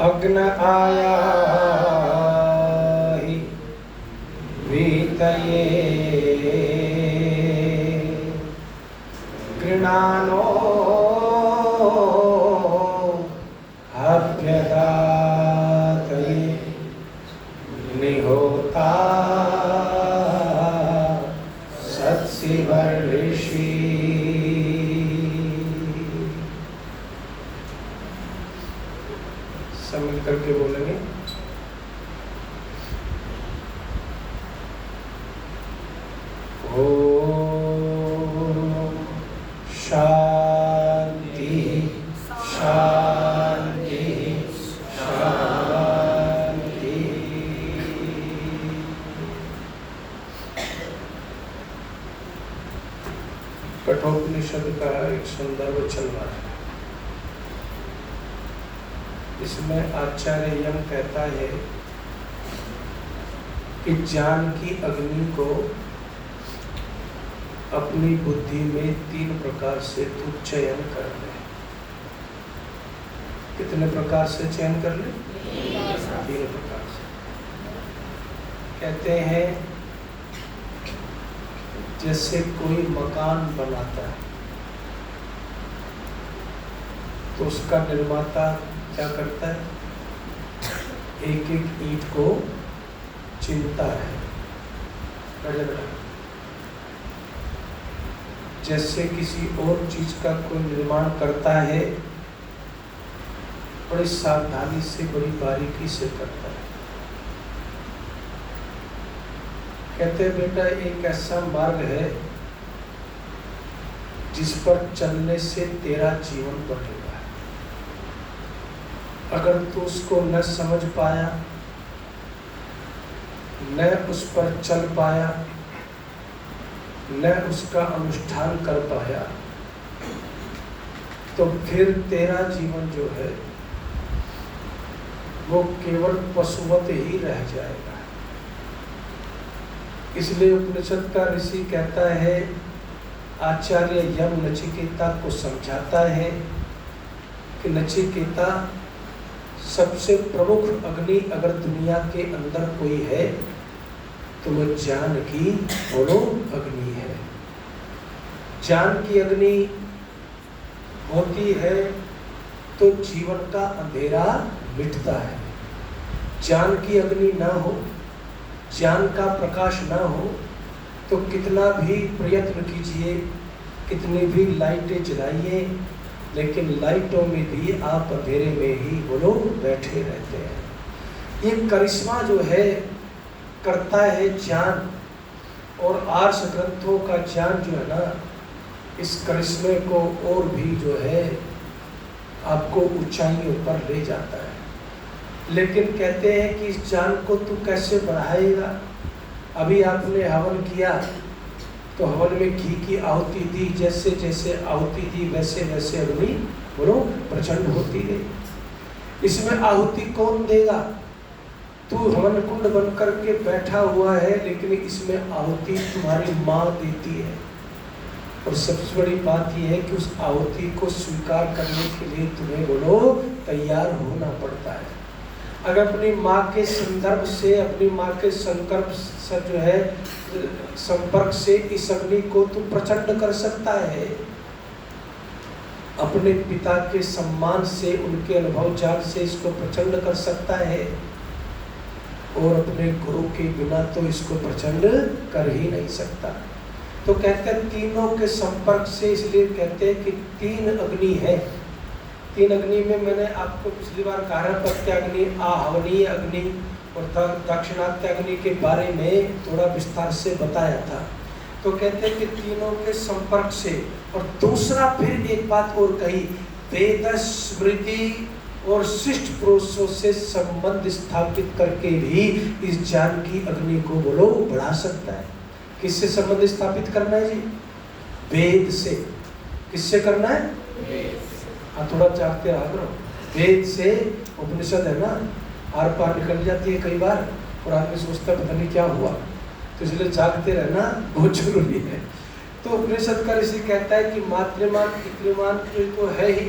अग्न आया हि वीतये कृणानो हव्यदातये निहोता सत्सिवर्षि। सब मिल करके बोलेंगे। ओम शांति शांति शांति। कठोपनिषद का एक संदर्भ चल रहा है। इसमें आचार्य यम कहता है कि ज्ञान की अग्नि को अपनी बुद्धि में 3 प्रकार से तू चयन कर ले। कितने प्रकार से चयन कर ले? 3 प्रकार से। कहते हैं जैसे कोई मकान बनाता है तो उसका निर्माता क्या करता है? एक एक ईंट को चुनता है। जैसे किसी और चीज का कोई निर्माण करता है, बड़ी सावधानी से बड़ी बारीकी से करता है। कहते हैं बेटा एक ऐसा मार्ग है जिस पर चलने से तेरा जीवन बटेगा। अगर तू उसको न समझ पाया, न उस पर चल पाया, न उसका अनुष्ठान कर पाया, तो फिर तेरा जीवन जो है वो केवल पशुवत ही रह जाएगा। इसलिए उपनिषद का ऋषि कहता है, आचार्य यम नचिकेता को समझाता है कि नचिकेता सबसे प्रमुख अग्नि अगर दुनिया के अंदर कोई है तो वो ज्ञान की बोलो अग्नि है। ज्ञान की अग्नि होती है तो जीवन का अंधेरा मिटता है। ज्ञान की अग्नि ना हो, ज्ञान का प्रकाश ना हो तो कितना भी प्रयत्न कीजिए, कितनी भी लाइटें जलाइए, लेकिन लाइटों में भी आप अंधेरे में ही बोलो बैठे रहते हैं। ये करिश्मा जो है करता है ज्ञान, और आर्ष ग्रंथों का ज्ञान जो है ना, इस करिश्मे को और भी जो है आपको ऊंचाइयों पर ले जाता है। लेकिन कहते हैं कि इस ज्ञान को तू कैसे बढ़ाएगा? अभी आपने हवन किया तो हवन में घी की आहुति दी, जैसे जैसे आहुति दी वैसे वैसे अग्नि बोलो प्रचंड होती गई। इसमें आहुति कौन देगा? तू हवन कुंड बन करके बैठा हुआ है, लेकिन इसमें आहुति तुम्हारी माँ देती है। और सबसे बड़ी बात यह है कि उस आहुति को स्वीकार करने के लिए तुम्हें बोलो तैयार होना पड़ता है। अगर अपनी माँ के संदर्भ से, अपनी माँ के संकल्प से जो है संपर्क से इस अग्नि को तू प्रचंड कर सकता है। अपने पिता के सम्मान से, उनके अनुभव ज्ञान से इसको प्रचंड कर सकता है, और अपने गुरु के बिना तो इसको प्रचंड कर ही नहीं सकता। तो कहते हैं तीनों के संपर्क से, इसलिए कहते हैं कि 3 अग्नि है। 3 अग्नि में मैंने आपको पिछली बार कहा है प्रत्याग्नि, आहवनीय अग्नि और दक्षिणात्य अग्नि के बारे में थोड़ा विस्तार से बताया था। तो कहते हैं कि तीनों के संपर्क से, और दूसरा फिर एक बात और कही, वेद स्मृति और शिष्ट पुरुषों से संबंध स्थापित करके भी इस ज्ञान की अग्नि को बोलो बढ़ा सकता है। किससे संबंध स्थापित करना है जी? वेद से। किससे करना है? हाँ, थोड़ा जागते रहा करो। वेद से, उपनिषद है ना, आर पार निकल जाती है कई बार। और आदमी सोचता पता नहीं क्या हुआ, तो इसलिए जागते रहना बहुत जरूरी है। तो उपनिषद का ऋषि कहता है कि मातृमान पितृमान तो है ही,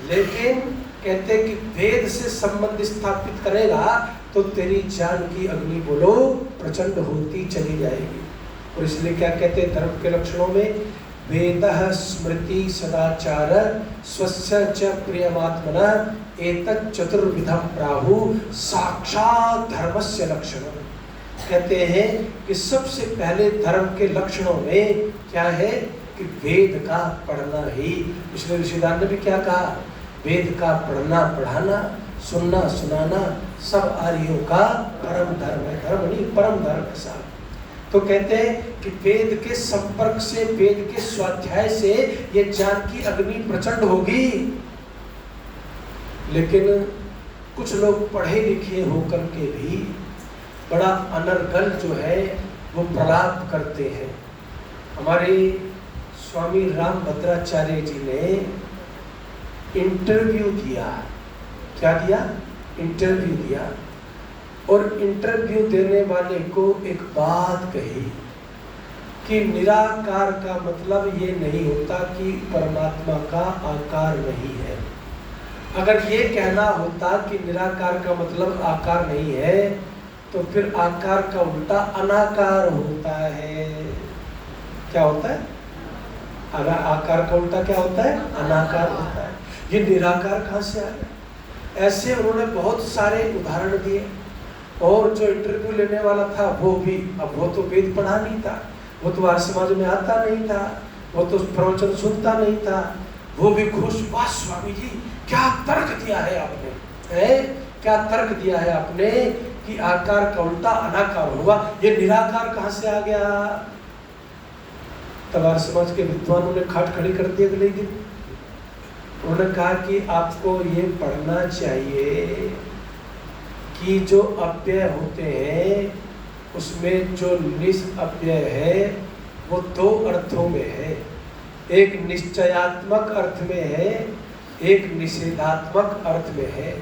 लेकिन कहते हैं कि वेद से संबंध स्थापित करेगा तो तेरी ज्ञान की अग्नि बोलो प्रचंड होती चली जाएगी। और इसलिए क्या कहते हैं धर्म के लक्षणों में, वेदः स्मृति सदाचार स्वस्य च प्रियमात्मनः एतत् चतुर्विधम प्राहु साक्षात धर्मस्य लक्षणम्। कहते हैं कि सबसे पहले धर्म के लक्षणों में क्या है कि वेद का पढ़ना ही। इसलिए ऋषिदान ने भी क्या कहा, वेद का पढ़ना पढ़ाना सुनना सुनाना सब आर्यों का परम धर्म है। धर्म नहीं, परम धर्म है साहब। तो कहते हैं कि वेद के संपर्क से, वेद के स्वाध्याय से ये ज्ञान की अग्नि प्रचंड होगी। लेकिन कुछ लोग पढ़े लिखे होकर के भी बड़ा अनर्गल जो है वो प्रलाप करते हैं। हमारे स्वामी रामभद्राचार्य जी ने इंटरव्यू दिया। क्या दिया? इंटरव्यू दिया। और इंटरव्यू देने वाले को एक बात कही कि निराकार का मतलब ये नहीं होता कि परमात्मा का आकार नहीं है। अगर ये कहना होता कि निराकार का मतलब आकार नहीं है तो फिर आकार का उल्टा अनाकार होता है। क्या होता है? अगर आकार का उल्टा क्या होता है? अनाकार होता है। ये निराकार कहाँ से आ गया? ऐसे उन्होंने बहुत सारे उदाहरण दिए। और जो इंटरव्यू लेने वाला था वो भी, अब वो तो वेद पढ़ा नहीं था, वो तो आर्य समाज में आता नहीं था, वो तो प्रवचन सुनता नहीं था, वो भी खुश, वाह स्वामी जी क्या तर्क दिया है आपने, क्या तर्क दिया है आपने कि आकार का उल्टा अनाकार होगा, ये निराकार कहाँ से आ गया? तब आर्य समाज के विद्वानों ने खाट खड़ी कर दी अगले दिन। उन्होंने कहा कि आपको ये पढ़ना चाहिए कि जो अव्यय होते हैं उसमें जो निस अव्यय है वो दो अर्थों में है। एक निश्चयात्मक अर्थ में है, एक निषेधात्मक अर्थ में है।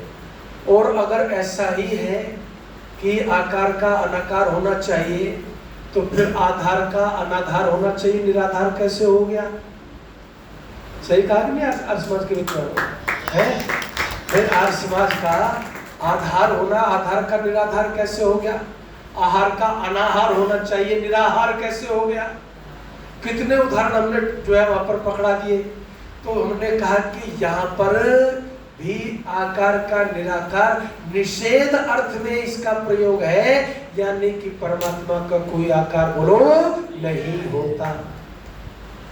और अगर ऐसा ही है कि आकार का अनाकार होना चाहिए तो फिर आधार का अनाधार होना चाहिए, निराधार कैसे हो गया? सही कहा कि नहीं? आर्य समाज के विद्वान है, फिर आर्य समाज का आधार होना, आधार का निराधार कैसे हो गया? आहार का अनाहार होना चाहिए, निराहार कैसे हो गया? कितने उदाहरण हमने जो है वहां पर पकड़ा दिए। तो हमने कहा कि यहाँ पर भी आकार का निराकार निषेध अर्थ में इसका प्रयोग है, यानी कि परमात्मा का कोई आकार बोलो नहीं होता।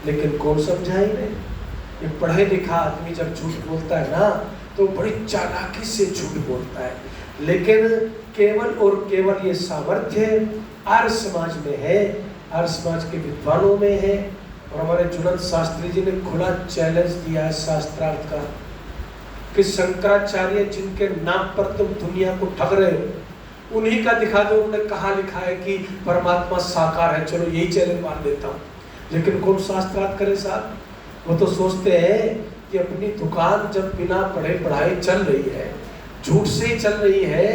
लेकिन कौन समझाए? ये पढ़े लिखा आदमी जब झूठ बोलता है ना तो बड़ी चालाकी से झूठ बोलता है। लेकिन केवल और केवल ये सामर्थ्य आर्य समाज में है, आर्य समाज के विद्वानों में है। और हमारे जुनंद शास्त्री जी ने खुला चैलेंज दिया है शास्त्रार्थ का कि शंकराचार्य जिनके नाम पर तुम दुनिया को ठग रहे हो उन्हीं का दिखा दो। उन्होंने कहा लिखा है कि परमात्मा साकार है, चलो यही चैलेंज मान देता हूँ। लेकिन कौन शास्त्रार्थ करे साहब? वो तो सोचते हैं कि अपनी दुकान जब बिना पढ़े पढ़ाई चल रही है, झूठ से ही चल रही है,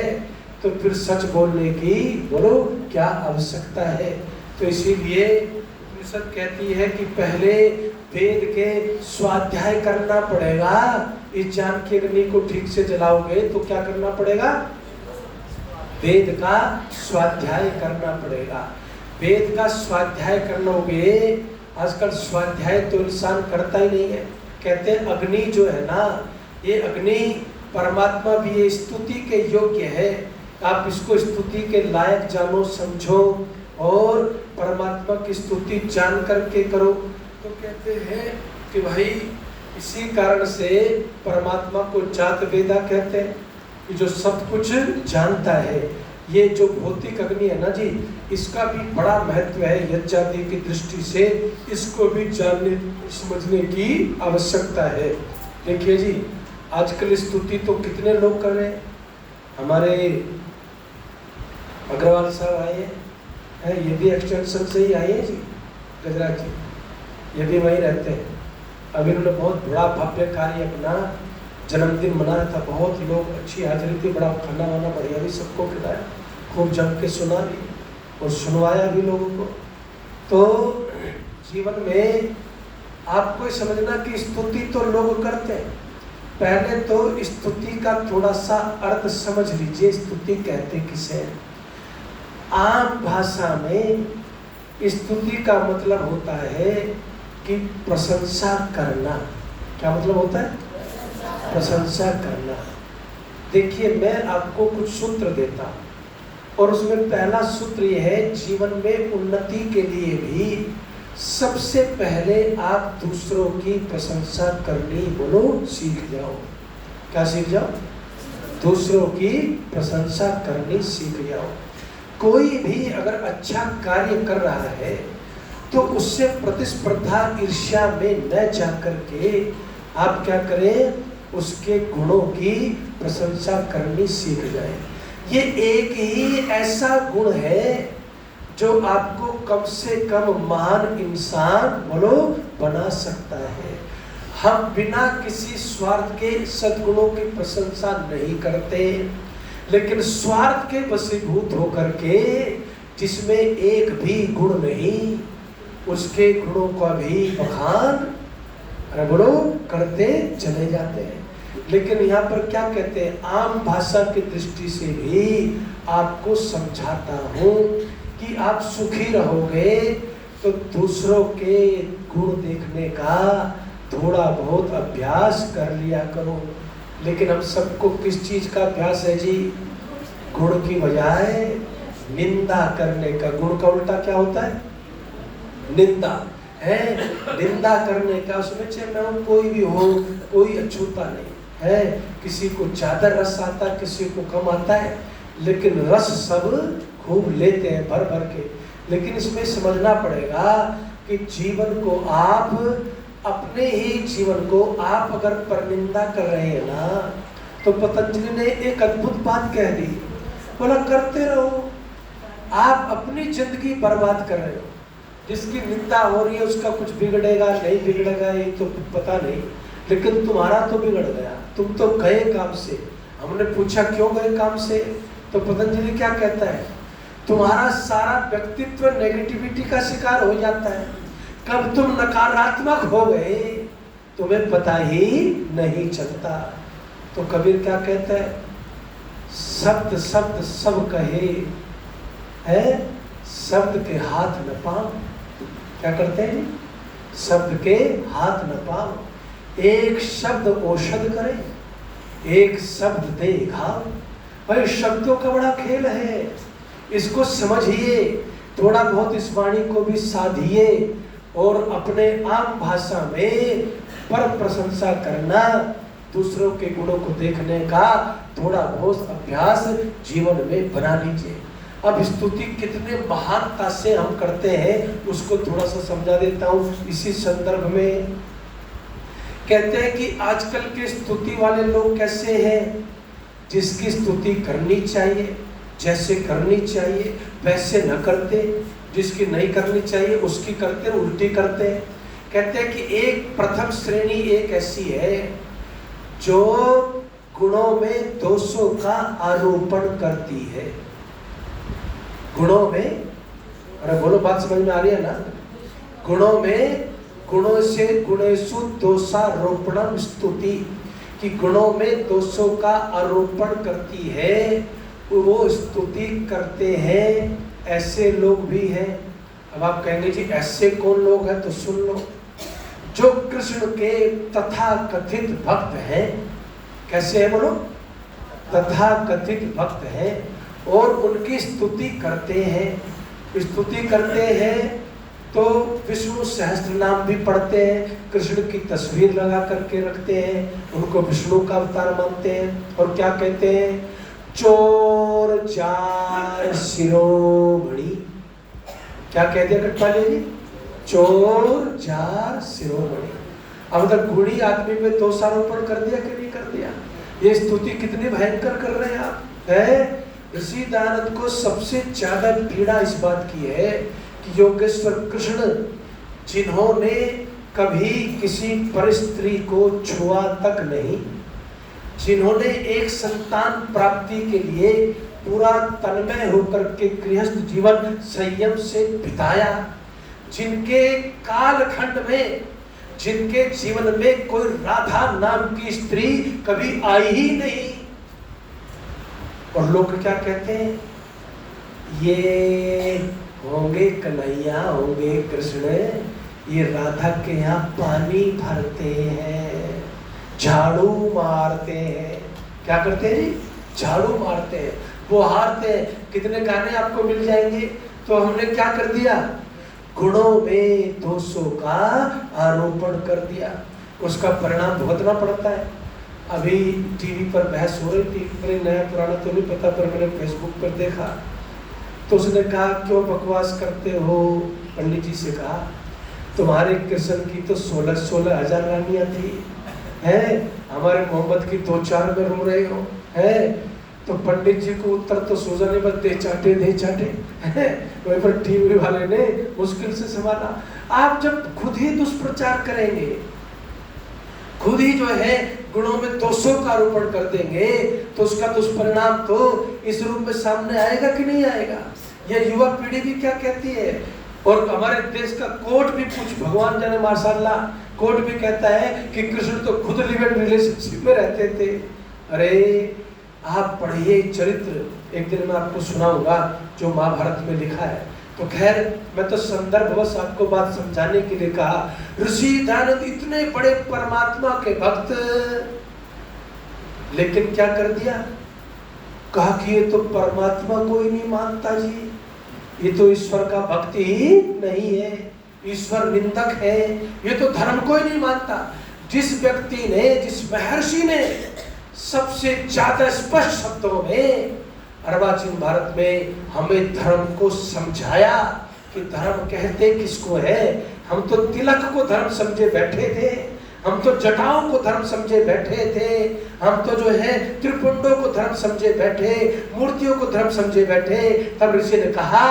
तो फिर सच बोलने की बोलो क्या आवश्यकता है? तो इसीलिए उपनिषद कहती है कि पहले वेद के स्वाध्याय करना पड़ेगा। इस ज्ञान की अग्नि को ठीक से जलाओगे तो क्या करना पड़ेगा? वेद का स्वाध्याय करना पड़ेगा। वेद का स्वाध्याय करनोगे, आजकल स्वाध्याय तो इंसान करता ही नहीं है। कहते हैं अग्नि जो है ना, ये अग्नि परमात्मा भी ये स्तुति के योग्य है। आप इसको स्तुति के लायक जानो, समझो और परमात्मा की स्तुति जान करके करो। तो कहते हैं कि भाई इसी कारण से परमात्मा को जात वेदा कहते हैं कि जो सब कुछ जानता है। ये जो भौतिक अग्नि है ना जी, इसका भी बड़ा महत्व है यज्ञादि की दृष्टि से। इसको भी जानने समझने की आवश्यकता है। देखिए जी, आजकल स्तुति तो कितने लोग कर रहे हैं। हमारे अग्रवाल साहब आए हैं, ये भी एक्सटेंशन से ही आए हैं जी, गजराज जी, ये भी वहीं रहते हैं। अभी उन्होंने बहुत बड़ा भव्य कार्य अपना जन्मदिन मनाया था, बहुत लोग अच्छी हाजिरी थी, बड़ा खाना वाना बढ़िया भी सबको खिलाया। खूब जम के सुना भी और सुनवाया भी लोगों को। तो जीवन में आपको समझना कि स्तुति तो लोग करते हैं। पहले तो स्तुति का थोड़ा सा अर्थ समझ लीजिए, स्तुति कहते किसे। आम भाषा में स्तुति का मतलब होता है कि प्रशंसा करना। क्या मतलब होता है? प्रशंसा करना। देखिए, मैं आपको कुछ सूत्र देता हूँ और उसमें पहला सूत्र यह है, जीवन में उन्नति के लिए भी सबसे पहले आप दूसरों की प्रशंसा करनी बोलो सीख जाओ। क्या सीख जाओ? दूसरों की प्रशंसा करनी सीख जाओ। कोई भी अगर अच्छा कार्य कर रहा है तो उससे प्रतिस्पर्धा ईर्ष्या में न जाकर के आप क्या करें, उसके गुणों की प्रशंसा करनी सीख जाए। ये एक ही ऐसा गुण है जो आपको कम से कम महान इंसान बोलो बना सकता है। हम बिना किसी स्वार्थ के सद्गुणों की प्रशंसा नहीं करते, लेकिन स्वार्थ के वशीभूत होकर के जिसमें एक भी गुण नहीं, उसके गुणों का भी बखान बोलो करते चले जाते हैं। लेकिन यहाँ पर क्या कहते हैं, आम भाषा की दृष्टि से भी आपको समझाता हूँ कि आप सुखी रहोगे तो दूसरों के गुण देखने का थोड़ा बहुत अभ्यास कर लिया करो। लेकिन हम सबको किस चीज का अभ्यास है जी? गुण की बजाय निंदा करने का। गुण का उल्टा क्या होता है? निंदा है। निंदा करने का, उसमें चाहे मैं कोई भी हो, कोई अछूता नहीं है। किसी को ज्यादा रस आता है, किसी को कम आता है, लेकिन रस सब खूब लेते हैं भर भर के। लेकिन इसमें समझना पड़ेगा कि जीवन को आप, अपने ही जीवन को आप अगर परनिंदा कर रहे हैं ना, तो पतंजलि ने एक अद्भुत बात कह दी, बोला करते रहो। आप अपनी जिंदगी बर्बाद कर रहे हो। जिसकी निंदा हो रही है उसका कुछ बिगड़ेगा नहीं बिगड़ेगा ये तो पता नहीं, लेकिन तुम्हारा तो बिगड़ गया। तुम तो गए काम से। हमने पूछा क्यों गए काम से, तो पतंजलि क्या कहता है, तुम्हारा सारा व्यक्तित्व नेगेटिविटी का शिकार हो जाता है। कब तुम नकारात्मक हो गए तुम्हें पता ही नहीं चलता। तो कबीर क्या कहता है, शब्द शब्द सब कहे है, शब्द के हाथ न पाओ। क्या करते हैं? शब्द के हाथ न पाओ। एक शब्द औषध करे, एक शब्द दे घाव। भाई शब्दों का बड़ा खेल है, इसको समझिए, थोड़ा बहुत इस वाणी को भी साधिए और अपने आम भाषा में पर प्रशंसा करना, दूसरों के गुणों को देखने का थोड़ा बहुत अभ्यास जीवन में बना लीजिए। अब स्तुति कितने महानता से हम करते हैं उसको थोड़ा सा समझा देता हूँ इसी संदर्भ में। कहते हैं कि आजकल के स्तुति वाले लोग कैसे हैं, जिसकी स्तुति करनी चाहिए जैसे करनी चाहिए वैसे न करते, जिसकी नहीं करनी चाहिए उसकी करते उल्टी करते हैं। कहते हैं कि एक प्रथम श्रेणी एक ऐसी है जो गुणों में दोषों का आरोपण करती है। गुणों में, अरे बोलो बात समझ में आ रही है ना? गुणों में, गुणों से गुणेषु दोषारोपणम स्तुति, कि गुणों में दोषों का आरोपण करती है, वो स्तुति करते हैं। ऐसे लोग भी हैं। अब आप कहेंगे जी ऐसे कौन लोग हैं, तो सुन लो। जो कृष्ण के तथा कथित भक्त हैं। कैसे हैं बोलो? तथा कथित भक्त हैं और उनकी स्तुति करते हैं। स्तुति करते हैं तो विष्णु सहस्त्र नाम भी पढ़ते हैं, कृष्ण की तस्वीर लगा करके रखते हैं, उनको विष्णु का अवतार मानते हैं। और क्या कहते हैं, चोर जार शिरोमणि। क्या कह दिया कटपाले जी? चोर जार शिरोमणि। अब तक गुणी आदमी में दोषारोपण कर दिया कि नहीं कर दिया? ये स्तुति कितनी भयंकर कर रहे हैं आप, है? ऋषि दयानंद को सबसे ज्यादा पीड़ा इस बात की है कि योगेश्वर कृष्ण, जिन्होंने कभी किसी परस्त्री को छुआ तक नहीं, जिन्होंने एक संतान प्राप्ति के लिए पूरा तन्मय होकर के गृहस्थ जीवन संयम से बिताया, जिनके कालखंड में, जिनके जीवन में कोई राधा नाम की स्त्री कभी आई ही नहीं, और लोग क्या कहते हैं, ये होंगे कन्हैया, होंगे कृष्ण, ये राधा के यहाँ पानी भरते हैं, झाड़ू मारते हैं। क्या करते हैं जी? झाड़ू मारते हैं, वो हारते हैं। कितने गाने आपको मिल जाएंगे। तो हमने क्या कर दिया, गुणों में दोषों का आरोपण कर दिया, उसका परिणाम भुगतना पड़ता है। अभी टीवी पर बहस हो रही थी, मेरे नया पुराना तो नहीं पता, पर मैंने फेसबुक पर देखा, तो उसने कहा क्यों बकवास करते हो। पंडित जी से कहा तुम्हारे कृष्ण की तो 16-16 हजार रानियां थी, हैं, हमारे मोहम्मद की 2-4 में रो रहे हो, हैं। तो पंडित जी को उत्तर तो सूझा नहीं, बस दे चाटे वहीं पर टीवी वाले ने मुश्किल से संभाला। आप जब खुद ही दुष्प्रचार करेंगे, खुद ही जो है गुणों में दोषों का आरोपण कर देंगे, तो उसका दुष्परिणाम तो इस रूप में सामने आएगा कि नहीं आएगा। यह युवा पीढ़ी भी क्या कहती है, और हमारे देश का कोर्ट भी कुछ, भगवान जाने माशाल्लाह, कोर्ट भी कहता है कि कृष्ण तो खुद लिव इन रिलेशनशिप में रहते थे। अरे आप पढ़िए चरित्र, एक दिन मैं आपको सुनाऊंगा जो महाभारत में लिखा है। तो खैर मैं तो संदर्भवश आपको बात समझाने के लिए कहा। ऋषि दयानंद इतने बड़े परमात्मा के भक्त, लेकिन क्या कर दिया, कहा कि ये तो परमात्मा को ही नहीं मानता जी, ये तो ईश्वर का भक्त ही नहीं है, ईश्वर निंदक है, ये तो धर्म को ही नहीं मानता। जिस व्यक्ति ने, जिस महर्षि ने सबसे ज्यादा स्पष्ट शब्दों में अर्वाचीन भारत में हमें धर्म को समझाया कि धर्म कहते किसको है। हम तो तिलक को धर्म समझे बैठे थे, हम तो जटाओं को धर्म समझे बैठे थे, हम तो जो है त्रिपुंडों को धर्म समझे बैठे, मूर्तियों को धर्म समझे बैठे। तब ऋषि ने कहा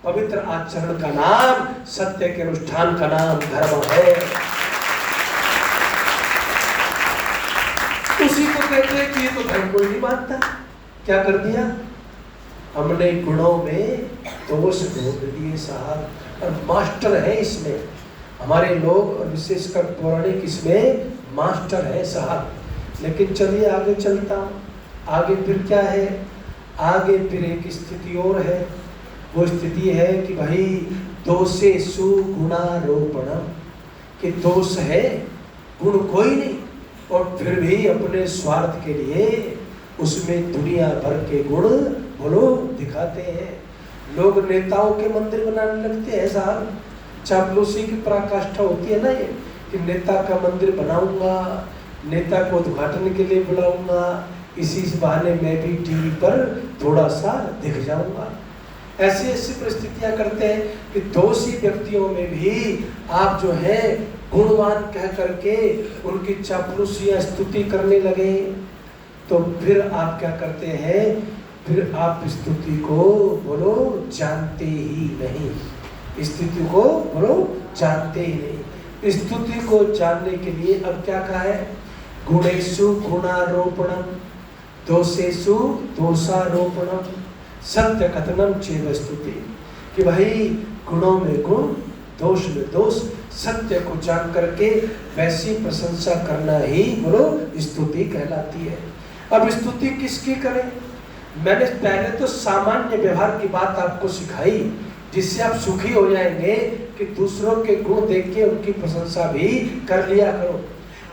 पवित्र आचरण का नाम, सत्य के अनुष्ठान का नाम धर्म है। उसी को कहते हैं कि ये तो धर्म को ही नहीं मानता। क्या कर दिया हमने, गुणों में दोष ढूंढ दिए साहब, और मास्टर है इसमें हमारे लोग, और विशेषकर पौराणिक इसमें मास्टर है साहब। लेकिन चलिए आगे चलता हूँ। आगे फिर क्या है, आगे फिर एक स्थिति और है। वो स्थिति है कि भाई दोषेषु गुणारोपणम, कि दोष है, गुण कोई नहीं, और फिर भी अपने स्वार्थ के लिए उसमें दुनिया भर के गुण बोलो दिखाते हैं। लोग नेताओं के मंदिर बनाने लगते हैं साहब, चापलूसी की पराकाष्ठा होती है ना ये, कि नेता का मंदिर बनाऊंगा, नेता को उद्घाटन के लिए बुलाऊंगा, इसी बहाने मैं भी टीवी पर थोड़ा सा दिख जाऊंगा। ऐसी ऐसी परिस्थितियां करते हैं कि दोषी व्यक्तियों में भी आप जो है गुणवान कह करके उनकी चापलूसियां स्तुति करने लगे। तो फिर आप क्या करते हैं, फिर आप स्तुति को बोलो जानते ही नहीं, स्तुति को बोलो जानते ही नहीं। स्तुति को जानने के लिए अब क्या कहा है, गुणेषु गुणारोपणम, दोषेषु दोषारोपणम, सत्य कथनम चेव स्तुति, कि भाई गुणों में गुण, दोष में दोष, सत्य को जान करके वैसी प्रशंसा करना ही बोलो स्तुति कहलाती है। अब स्तुति किसकी करें, मैंने पहले तो सामान्य व्यवहार की बात आपको सिखाई, जिससे आप सुखी हो जाएंगे कि दूसरों के गुण देख के उनकी प्रशंसा भी कर लिया करो।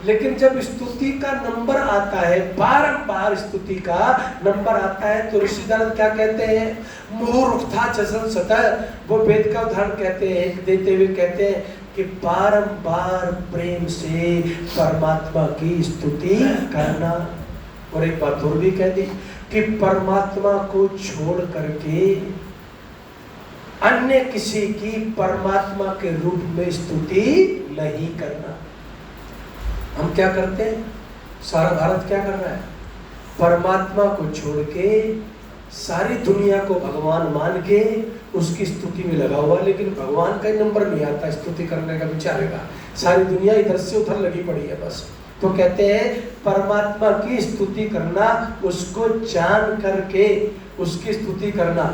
लेकिन जब स्तुति का नंबर आता है, बारंबार स्तुति का नंबर आता है, तो ऋषि दयानंद क्या कहते हैं, मूर्खता जसन सतह, वो वेद का उदाहरण कहते हैं, देते हुए कहते हैं कि बारंबार प्रेम से परमात्मा की स्तुति करना। और एक बात और भी कह दी कि परमात्मा को छोड़ करके अन्य किसी की परमात्मा के रूप में स्तुति नहीं करना। हम क्या करते हैं, सारा भारत क्या कर रहा है, परमात्मा को छोड़ के सारी दुनिया को भगवान मान के उसकी स्तुति में लगा हुआ, लेकिन भगवान का नंबर नहीं आता स्तुति करने का, बेचारे का। सारी दुनिया इधर से उधर लगी पड़ी है बस। तो कहते हैं परमात्मा की स्तुति करना, उसको जान करके उसकी स्तुति करना।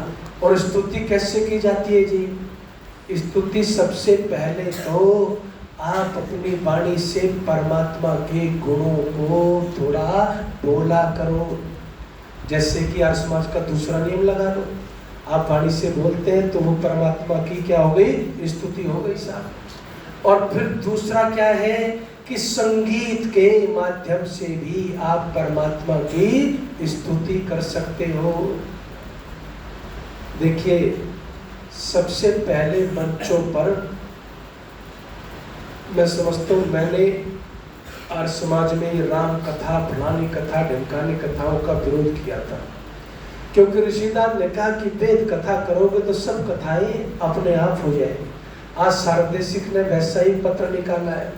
और स्तुति कैसे की जाती है जी? स्तुति सबसे पहले तो आप अपनी वाणी से परमात्मा के गुणों को थोड़ा बोला करो। जैसे कि आर्य समाज का दूसरा नियम लगा लो, आप वाणी से बोलते हैं तो वो परमात्मा की क्या हो गई? स्तुति हो गई साहब। और फिर दूसरा क्या है कि संगीत के माध्यम से भी आप परमात्मा की स्तुति कर सकते हो। देखिए, सबसे पहले मंचों पर मैं समझता हूँ, मैंने आर्य समाज में राम कथा, फलानी कथा, ढमकानी कथाओं का विरोध किया था, क्योंकि ऋषिदास ने कहा कि वेद कथा करोगे तो सब कथाएं अपने आप हो जाएंगी। आज सार्वदेशिक ने वैसा ही पत्र निकाला है।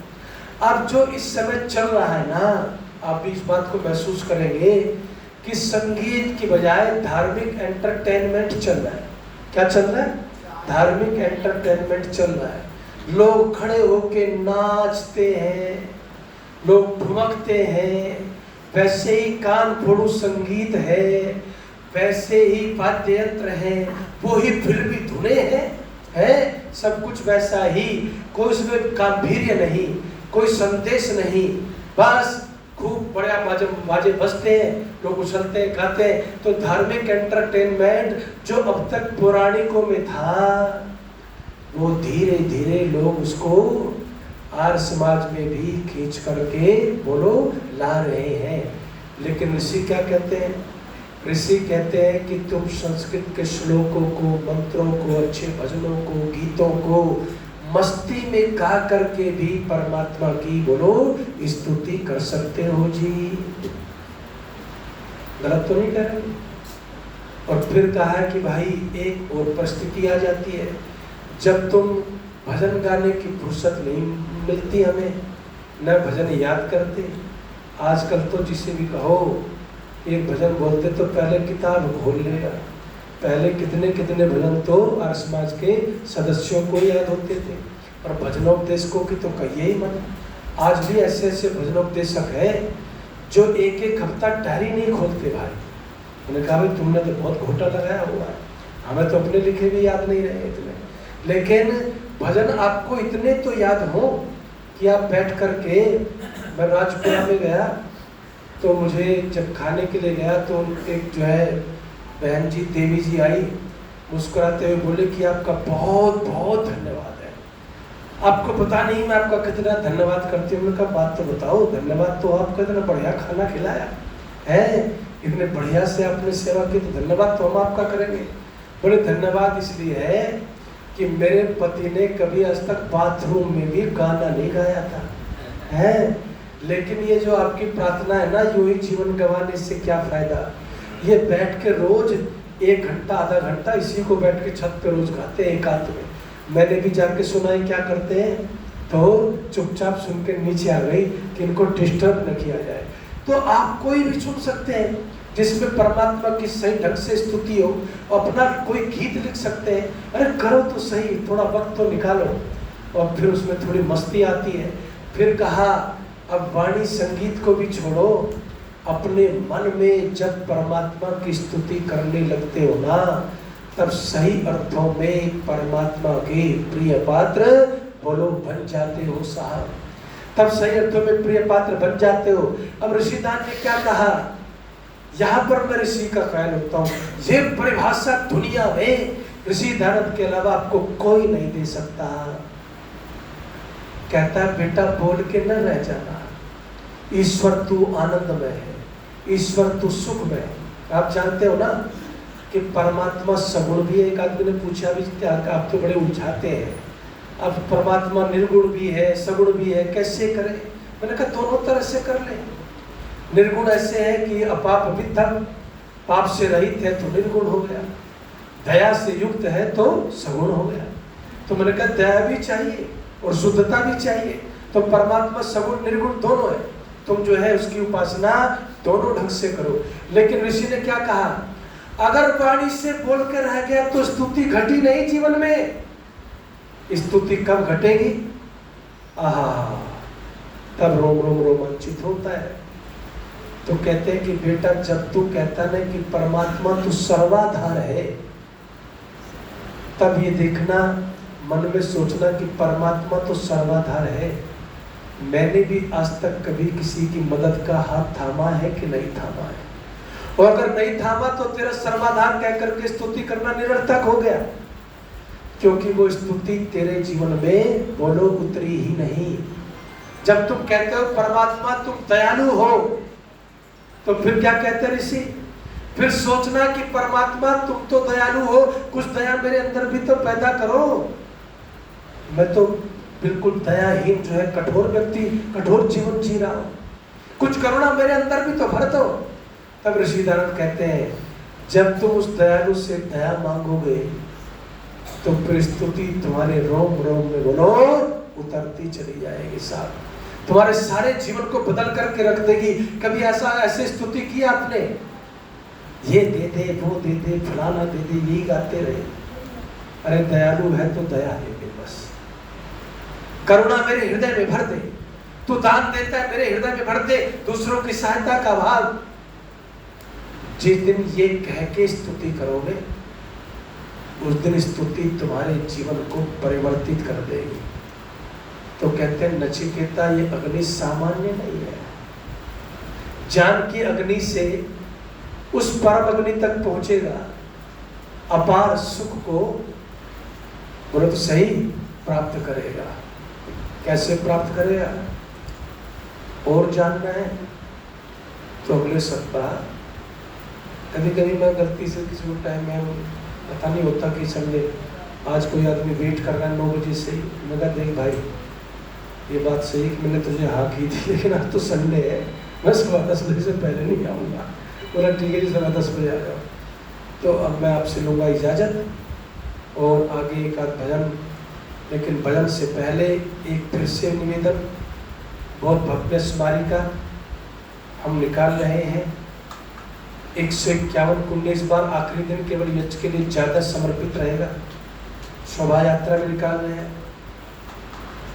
अब जो इस समय चल रहा है ना, आप इस बात को महसूस करेंगे कि संगीत की बजाय धार्मिक एंटरटेनमेंट चल रहा है। क्या चल रहा है? धार्मिक एंटरटेनमेंट चल रहा है। लोग खड़े होके नाचते हैं, लोग ठुमकते हैं, वैसे ही कान फोड़ू संगीत है, वैसे ही वाद्य यंत्र है, वो ही फिल्मी धुने हैं, सब कुछ वैसा ही। कोई उसमें गांभीर्य नहीं, कोई संदेश नहीं, बस खूब बड़ा बाजे बजते हैं, लोग उछलते हैं, गाते हैं। तो धार्मिक एंटरटेनमेंट जो अब तक पौराणिकों में था, वो धीरे धीरे लोग उसको आर्य समाज में भी खींच करके बोलो ला रहे हैं। लेकिन ऋषि क्या कहते हैं? ऋषि कहते हैं कि तुम संस्कृत के श्लोकों को, मंत्रों को, अच्छे भजनों को, गीतों को मस्ती में गा करके भी परमात्मा की बोलो स्तुति कर सकते हो जी। गलत तो नहीं कह रहे? और फिर कहा है कि भाई एक और परिस्थिति आ जाती है, जब तुम भजन गाने की फुर्सत नहीं मिलती हमें, न भजन याद करते। आजकल तो जिसे भी कहो एक भजन बोलते तो पहले किताब खोल लेगा। पहले कितने कितने भजन तो आर्य समाज के सदस्यों को याद होते थे, और भजनोपदेशकों की तो कहिए ही मत। आज भी ऐसे ऐसे भजनोपदेशक हैं जो एक एक हफ्ता डायरी नहीं खोलते भाई। उन्होंने कहा भाई तुमने तो बहुत घोटा लगाया हुआ है, हमें तो अपने लिखे भी याद नहीं रहे इतने। लेकिन भजन आपको इतने तो याद हो कि आप बैठ करके, मैं राजपुरा में गया तो मुझे जब खाने के लिए गया तो एक जो है बहन जी, देवी जी आई, मुस्कुराते हुए बोले कि आपका बहुत बहुत धन्यवाद है। आपको पता नहीं मैं आपका कितना धन्यवाद करती हूँ। उनका बात तो बताओ, धन्यवाद तो आपका इतना बढ़िया खाना खिलाया है, इतने बढ़िया से आपने सेवा की, तो धन्यवाद तो हम आपका करेंगे। बड़े धन्यवाद इसलिए है कि मेरे पति ने कभी आज तक बाथरूम में भी गाना नहीं गाया था है। लेकिन ये जो आपकी प्रार्थना है ना, यूं ही जीवन गंवाने से क्या फायदा। ये बैठ के रोज 1 घंटा आधा घंटा इसी को बैठ के छत पे रोज गाते हैं एकांत में। मैंने भी जाके सुना है क्या करते हैं, तो चुपचाप सुन के नीचे आ गई कि इनको डिस्टर्ब न किया जाए। तो आप कोई भी सुन सकते हैं जिसमें परमात्मा की सही ढंग से स्तुति हो, अपना कोई गीत लिख सकते हैं। अरे करो तो सही, थोड़ा वक्त तो निकालो। और फिर उसमें थोड़ी मस्ती आती है। फिर कहा अब वाणी संगीत को भी छोड़ो, अपने मन में जब परमात्मा की स्तुति करने लगते हो ना, तब सही अर्थों में परमात्मा के प्रिय पात्र बोलो बन जाते हो साहब। तब सही अर्थों में प्रिय पात्र बन जाते हो। अब ऋषिदान ने क्या कहा, यहाँ पर मैं ऋषि का ख्याल होता हूँ, ये परिभाषा दुनिया में ऋषि दानव के अलावा आपको कोई नहीं दे सकता। कहता है बेटा बोल के न रह जाना, ईश्वर तू आनंदमय है, ईश्वर तू सुख में है। आप जानते हो ना कि परमात्मा सगुण भी है। एक आदमी ने पूछा भी, आप तो बड़े उलझाते हैं, अब परमात्मा निर्गुण भी है सगुण भी है, कैसे करें? मैंने कहा दोनों तरह से कर ले। निर्गुण ऐसे है कि अपाप विद्धम, पाप से रहित है तो निर्गुण हो गया, दया से युक्त है तो सगुण हो गया। तो मैंने कहा दया भी चाहिए और शुद्धता भी चाहिए। तो परमात्मा सगुण निर्गुण दोनों है, तुम जो है उसकी उपासना दोनों ढंग से करो। लेकिन ऋषि ने क्या कहा, अगर वाणी से बोल कर रह गया तो स्तुति घटी नहीं जीवन में। स्तुति कब घटेगी? तब रोम रोम रोमांचित होता है। तो कहते हैं कि बेटा जब तू कहता ना कि परमात्मा तू सर्वाधार है, तब ये देखना, मन में सोचना कि परमात्मा तो सर्वाधार है। मैंने भी आज तक कभी किसी की मदद का हाथ थामा है कि नहीं थामा है? और अगर नहीं थामा तो तेरा सर्वाधार कह करके स्तुति करना निरर्थक हो गया, क्योंकि वो स्तुति तेरे जीवन में बोलो उतरी ही नहीं। जब तुम कहते हो परमात्मा तुम दयालु हो, तो फिर क्या कहते ऋषि? फिर सोचना कि परमात्मा तुम तो दयालु हो, कुछ दया मेरे अंदर भी तो पैदा करो। मैं तो बिल्कुल दयाहीन जो है कठोर व्यक्ति, कठोर जीवन जी रहा हूं, कुछ करुणा मेरे अंदर भी तो भर दो। तब ऋषि दानव कहते हैं जब तुम उस दयालु से दया मांगोगे तो फिर स्तुति तुम्हारे रोम रोम में बोलो उतरती चली जाएगी साहब, तुम्हारे सारे जीवन को बदल करके रख देगी। कभी ऐसे स्तुति की आपने? ये दे दे, वो दे दे, फलाना दे दे, यही गाते रहे। अरे दयालु है तो दया दे दे, बस करुणा मेरे हृदय में भर दे। तू दान देता है मेरे हृदय में भर दे, दूसरों की सहायता का भाव। जिस दिन ये कह के स्तुति करोगे, उस दिन स्तुति तुम्हारे जीवन को परिवर्तित कर देगी। तो कहते हैं नचिकेता ये अग्नि सामान्य नहीं है। ज्ञान की अग्नि से उस परम अग्नि तक पहुंचेगा, अपार सुख को बोलो तो सही प्राप्त करेगा। कैसे प्राप्त करेगा और जानना है तो अगले सप्ताह। कभी कभी मैं गलती से किसी को टाइम में पता नहीं होता कि समझे आज कोई आदमी वेट कर रहा है 9 बजे से ही, मैं कहा देख भाई ये बात सही कि मैंने तुझे हाँ की थी, लेकिन आज तो संडे है, मैं 10:15 बजे से पहले नहीं आऊँगा। बोला ठीक है जी 10:15 बजे आ जाओ। तो अब मैं आपसे लूँगा इजाज़त और आगे एक आध भजन, लेकिन भजन से पहले एक फिर से निवेदन। बहुत भव्य स्मारिका हम निकाल रहे हैं, 151 कुंड इस बार आखिरी दिन केवल यज्ञ के लिए ज़्यादा समर्पित रहेगा। शोभा यात्रा में निकाल रहे हैं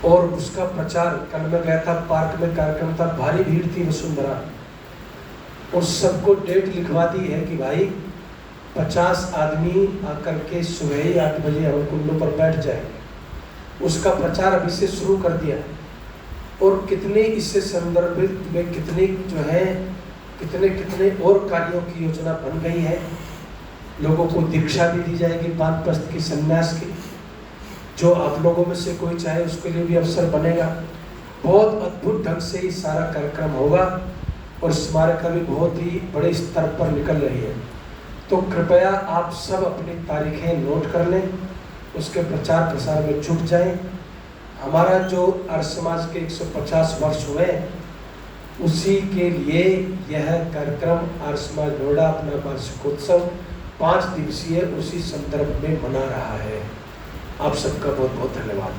और उसका प्रचार, कल मैं गया था पार्क में कार्यक्रम था, भारी भीड़ थी वसुंधरा, और सबको डेट लिखवा दी है कि भाई 50 आदमी आकर के सुबह ही 8 बजे हवन कुंडों पर बैठ जाएंगे। उसका प्रचार अभी से शुरू कर दिया है और कितने इससे संदर्भित में कितने जो है कितने और कार्यों की योजना बन गई है। लोगों को दीक्षा भी दी जाएगी वानप्रस्थ की, संन्यास की, जो आप लोगों में से कोई चाहे उसके लिए भी अवसर बनेगा। बहुत अद्भुत ढंग से ये सारा कार्यक्रम होगा और स्मारिका भी बहुत ही बड़े स्तर पर निकल रही है। तो कृपया आप सब अपनी तारीखें नोट कर लें, उसके प्रचार प्रसार में जुट जाएं। हमारा जो आर्य समाज के 150 वर्ष हुए, उसी के लिए यह कार्यक्रम आर्य समाज नोएडा अपना वार्षिकोत्सव 5 दिवसीय उसी संदर्भ में मना रहा है। आप सबका बहुत बहुत धन्यवाद।